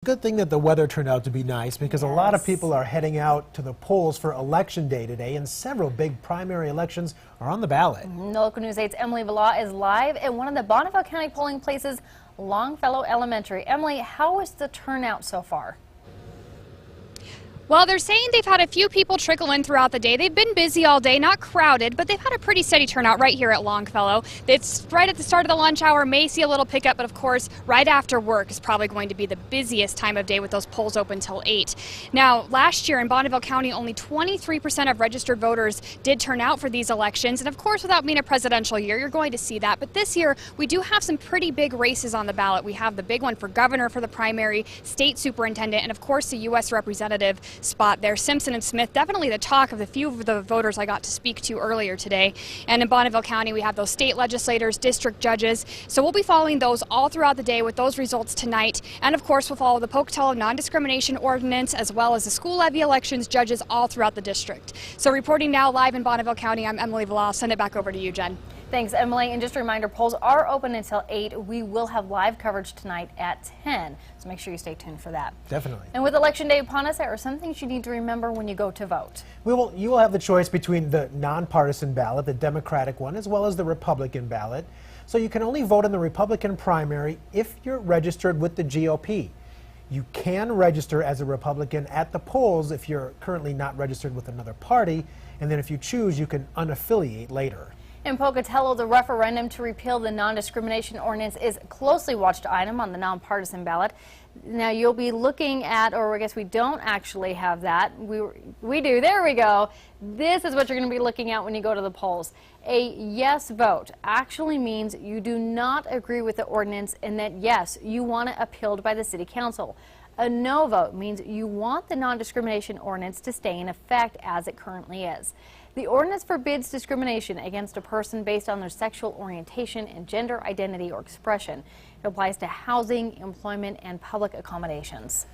good thing that the weather turned out to be nice because a lot of people are heading out to the polls for Election Day today, and several big primary elections are on the ballot. Local News 8's Emily Villar is live at one of the Bonneville County polling places, Longfellow Elementary. Emily, how is the turnout so far? Well, they're saying they've had a few people trickle in throughout the day. They've been busy all day, not crowded, but they've had a pretty steady turnout right here at Longfellow. It's right at the start of the lunch hour, may see a little pickup, but of course, right after work is probably going to be the busiest time of day with those polls open till 8. Now, last year in Bonneville County, only 23% of registered voters did turn out for these elections. And of course, without being a presidential year, you're going to see that. But this year, we do have some pretty big races on the ballot. We have the big one for governor for the primary, state superintendent, and of course, the U.S. representative spot there. Simpson and Smith, definitely the talk of the few of the voters I got to speak to earlier today. And in Bonneville County, we have those state legislators, district judges. So we'll be following those all throughout the day with those results tonight. And of course, we'll follow the Pocatello non-discrimination ordinance as well as the school levy elections judges all throughout the district. So reporting now live in Bonneville County, I'm Emily Villar. I'll send it back over to you, Jen. Thanks, Emily. And just a reminder, polls are open until 8. We will have live coverage tonight at 10, so make sure you stay tuned for that. Definitely. And with Election Day upon us, there are some things you need to remember when you go to vote. You will have the choice between the nonpartisan ballot, the Democratic one, as well as the Republican ballot. So you can only vote in the Republican primary if you're registered with the GOP. You can register as a Republican at the polls if you're currently not registered with another party, and then if you choose, you can unaffiliate later. In Pocatello, the referendum to repeal the non-discrimination ordinance is a closely watched item on the nonpartisan ballot. Now, you'll be looking at, or I guess we don't actually have that. We do. There we go. This is what you're going to be looking at when you go to the polls. A yes vote actually means you do not agree with the ordinance and that, yes, you want it appealed by the city council. A no vote means you want the non-discrimination ordinance to stay in effect as it currently is. The ordinance forbids discrimination against a person based on their sexual orientation and gender identity or expression. It applies to housing, employment, and public accommodations.